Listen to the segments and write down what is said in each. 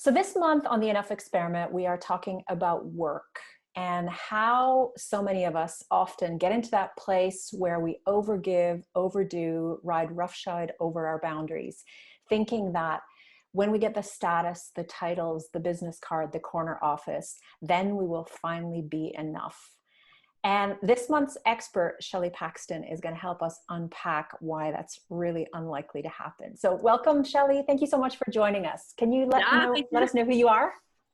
So this month on the Enough Experiment, we are talking about work and how so many of us often get into that place where we overgive, overdo, ride roughshod over our boundaries, thinking that when we get the status, the titles, the business card, the corner office, then we will finally be enough. And this month's expert, Shelley Paxton, is going to help us unpack why that's really unlikely to happen. So welcome, Shelley. Thank you so much for joining us. Can you let us know who you are?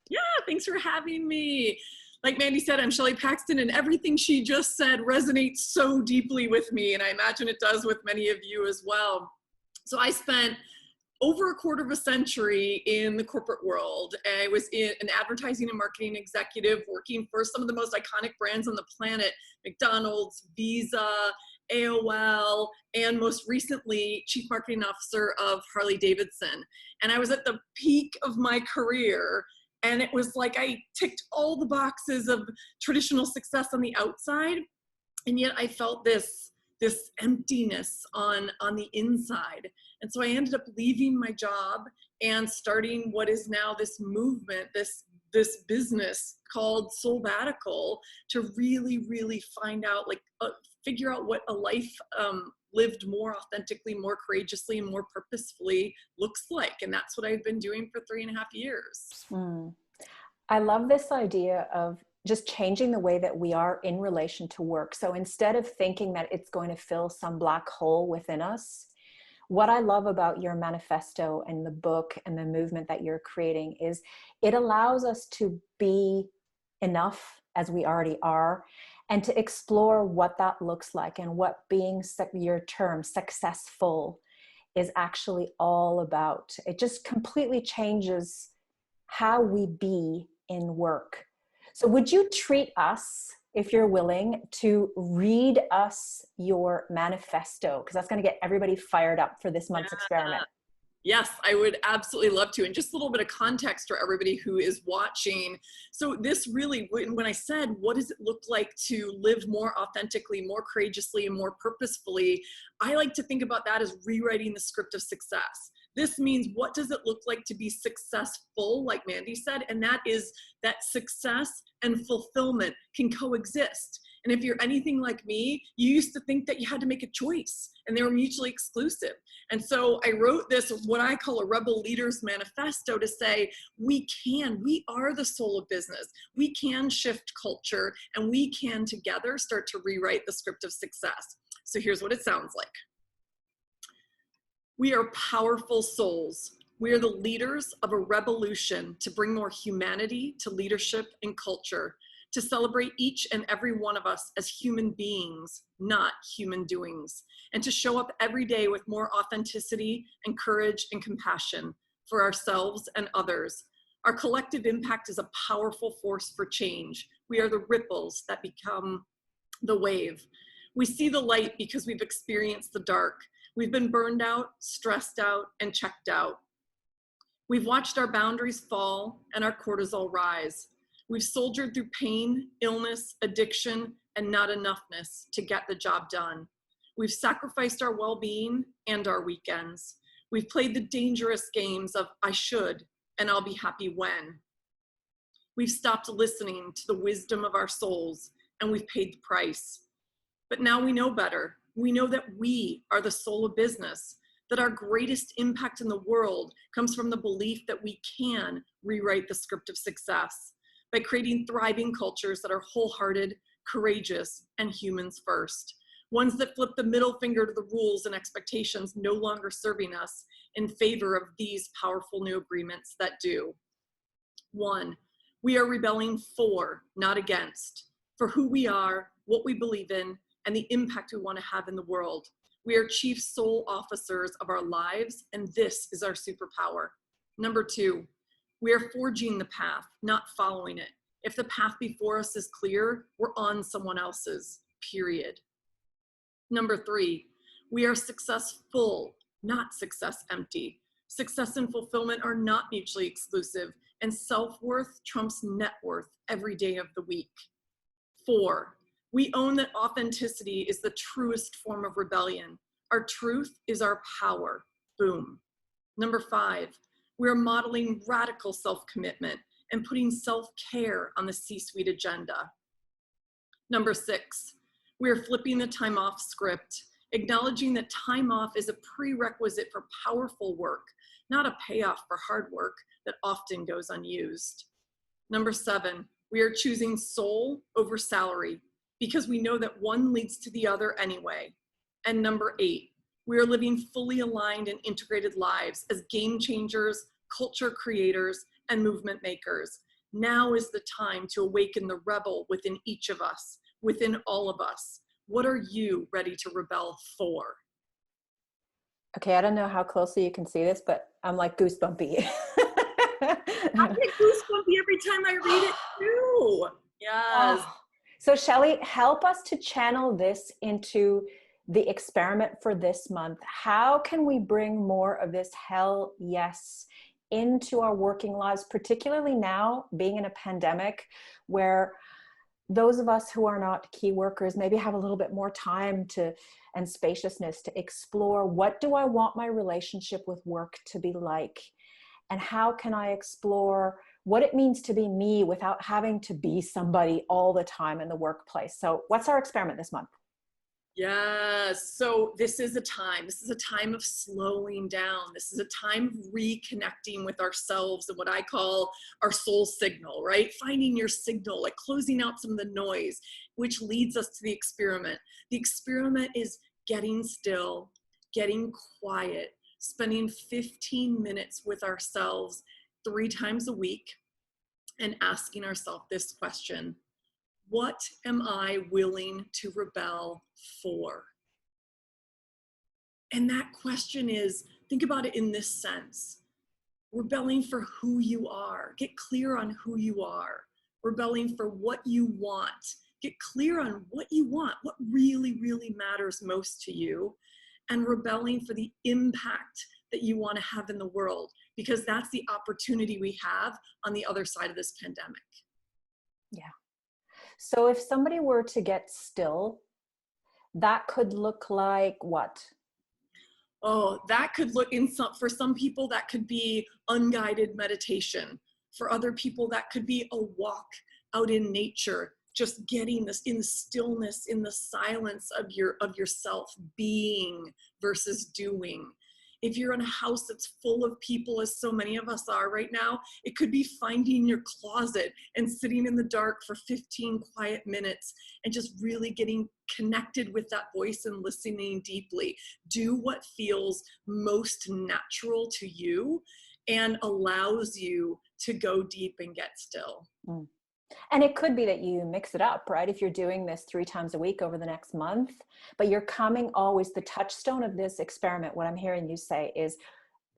Yeah, thanks for having me. Like Mandy said, I'm Shelley Paxton, and everything she just said resonates so deeply with me, and I imagine it does with many of you as well. So I spent over a quarter of a century in the corporate world. I was an advertising and marketing executive working for some of the most iconic brands on the planet: McDonald's, Visa, AOL, and most recently, Chief Marketing Officer of Harley Davidson. And I was at the peak of my career, and it was like I ticked all the boxes of traditional success on the outside, and yet I felt this emptiness on the inside. And so I ended up leaving my job and starting what is now this movement, this business called Soulbatical, to really find out, figure out what a life lived more authentically, more courageously, and more purposefully looks like. And that's what I've been doing for 3.5 years. I love this idea of just changing the way that we are in relation to work. So instead of thinking that it's going to fill some black hole within us, what I love about your manifesto and the book and the movement that you're creating is it allows us to be enough as we already are, and to explore what that looks like and what being, your term, successful, is actually all about. It just completely changes how we be in work. So would you treat us, if you're willing, to read us your manifesto? Because that's going to get everybody fired up for this month's experiment. Yes, I would absolutely love to. And just a little bit of context for everybody who is watching. So this really, when I said, what does it look like to live more authentically, more courageously, and more purposefully, I like to think about that as rewriting the script of success. This means, what does it look like to be successful, like Mandy said? And that is that success and fulfillment can coexist. And if you're anything like me, you used to think that you had to make a choice and they were mutually exclusive. And so I wrote this, what I call a Rebel Leader's Manifesto, to say, we are the soul of business. We can shift culture, and we can together start to rewrite the script of success. So here's what it sounds like. We are powerful souls. We are the leaders of a revolution to bring more humanity to leadership and culture, to celebrate each and every one of us as human beings, not human doings, and to show up every day with more authenticity and courage and compassion for ourselves and others. Our collective impact is a powerful force for change. We are the ripples that become the wave. We see the light because we've experienced the dark. We've been burned out, stressed out, and checked out. We've watched our boundaries fall and our cortisol rise. We've soldiered through pain, illness, addiction, and not enoughness to get the job done. We've sacrificed our well-being and our weekends. We've played the dangerous games of I should and I'll be happy when. We've stopped listening to the wisdom of our souls, and we've paid the price. But now we know better. We know that we are the soul of business, that our greatest impact in the world comes from the belief that we can rewrite the script of success by creating thriving cultures that are wholehearted, courageous, and humans first. Ones that flip the middle finger to the rules and expectations no longer serving us in favor of these powerful new agreements that do. 1, we are rebelling for, not against, for who we are, what we believe in, and the impact we want to have in the world. We are chief soul officers of our lives, and this is our superpower. 2, we are forging the path, not following it. If the path before us is clear, we're on someone else's, period. 3, we are successful, not success empty. Success and fulfillment are not mutually exclusive, and self-worth trumps net worth every day of the week. 4, we own that authenticity is the truest form of rebellion. Our truth is our power. Boom. 5, We're modeling radical self-commitment and putting self-care on the C-suite agenda. Number 6, we're flipping the time off script, acknowledging that time off is a prerequisite for powerful work, not a payoff for hard work that often goes unused. Number 7, we are choosing soul over salary because we know that one leads to the other anyway. And number 8, we are living fully aligned and integrated lives as game changers, culture creators, and movement makers. Now is the time to awaken the rebel within each of us, within all of us. What are you ready to rebel for? Okay, I don't know how closely you can see this, but I'm like goosebumpy. I get goosebumpy every time I read it too. Yes. Oh. So Shelley, help us to channel this into the experiment for this month. How can we bring more of this hell yes into our working lives, particularly now being in a pandemic where those of us who are not key workers maybe have a little bit more time to and spaciousness to explore, what do I want my relationship with work to be like? And how can I explore what it means to be me without having to be somebody all the time in the workplace? So what's our experiment this month? Yes. So this is a time of slowing down. This is a time of reconnecting with ourselves and what I call our soul signal, right? Finding your signal, like closing out some of the noise, which leads us to the experiment. The experiment is getting still, getting quiet, spending 15 minutes with ourselves 3 times a week and asking ourselves this question: what am I willing to rebel for? And that question is, think about it in this sense: rebelling for who you are. Get clear on who you are. Rebelling for what you want. Get clear on what you want, what really, really matters most to you. And rebelling for the impact that you want to have in the world, because that's the opportunity we have on the other side of this pandemic. Yeah. So if somebody were to get still, that could look like what? Oh, that could look for some people, that could be unguided meditation. For other people, that could be a walk out in nature, just getting this in the stillness, in the silence of yourself, being versus doing. If you're in a house that's full of people, as so many of us are right now, it could be finding your closet and sitting in the dark for 15 quiet minutes and just really getting connected with that voice and listening deeply. Do what feels most natural to you and allows you to go deep and get still. Mm. And it could be that you mix it up, right? If you're doing this 3 times a week over the next month, but you're coming always, the touchstone of this experiment, what I'm hearing you say is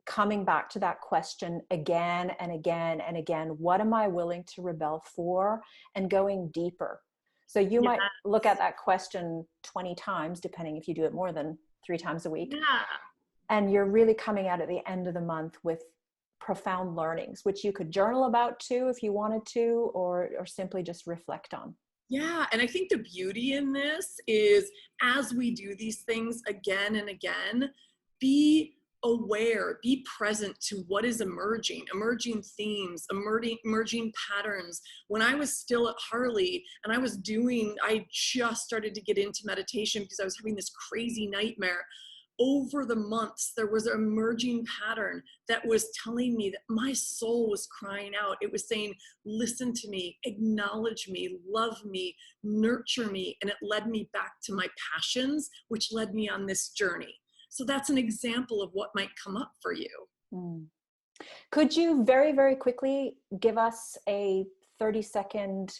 coming back to that question again and again and again. What am I willing to rebel for? And going deeper. So you might look at that question 20 times, depending if you do it more than 3 times a week. Yeah. And you're really coming out at the end of the month with profound learnings, which you could journal about too if you wanted to, or simply just reflect on. Yeah, and I think the beauty in this is, as we do these things again and again, be aware, be present to what is emerging themes, emerging patterns. When I was still at Harley and I just started to get into meditation because I was having this crazy nightmare. Over the months, there was an emerging pattern that was telling me that my soul was crying out. It was saying, listen to me, acknowledge me, love me, nurture me. And it led me back to my passions, which led me on this journey. So that's an example of what might come up for you. Mm. Could you very, very quickly give us a 30-second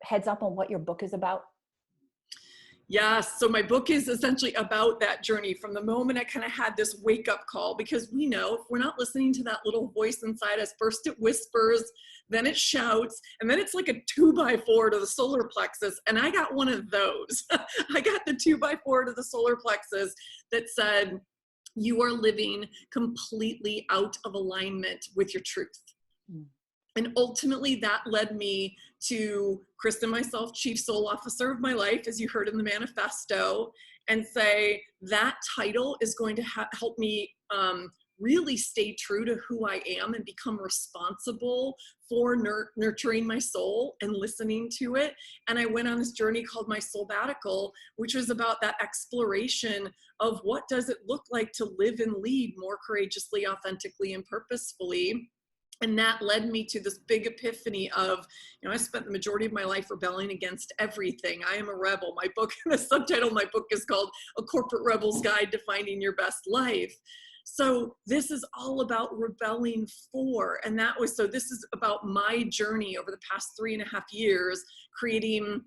heads up on what your book is about? Yes, so my book is essentially about that journey from the moment I kind of had this wake up call, because we know if we're not listening to that little voice inside us, first it whispers, then it shouts, and then it's like a 2x4 to the solar plexus. And I got one of those. I got the 2x4 to the solar plexus that said, you are living completely out of alignment with your truth. Mm. And ultimately that led me to christen myself Chief Soul Officer of my life, as you heard in the Manifesto, and say that title is going to help me really stay true to who I am and become responsible for nurturing my soul and listening to it. And I went on this journey called my Soulbatical, which was about that exploration of what does it look like to live and lead more courageously, authentically, and purposefully. And that led me to this big epiphany of, I spent the majority of my life rebelling against everything. I am a rebel. My book, the subtitle of my book is called A Corporate Rebel's Guide to Finding Your Best Life. So this is all about rebelling for, and this is about my journey over the past 3.5 years, creating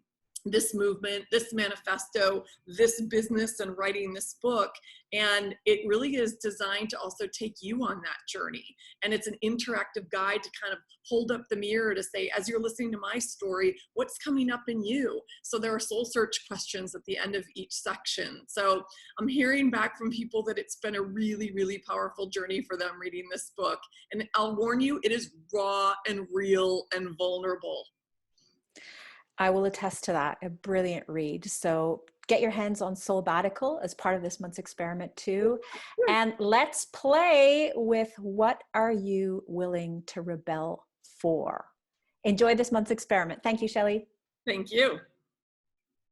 this movement, this manifesto, this business, and writing this book. And it really is designed to also take you on that journey. And it's an interactive guide to kind of hold up the mirror to say, as you're listening to my story, what's coming up in you? So there are soul search questions at the end of each section. So I'm hearing back from people that it's been a really, really powerful journey for them reading this book. And I'll warn you, it is raw and real and vulnerable. I will attest to that. A brilliant read. So get your hands on Soulbatical as part of this month's experiment too. And let's play with what are you willing to rebel for? Enjoy this month's experiment. Thank you, Shelley. Thank you.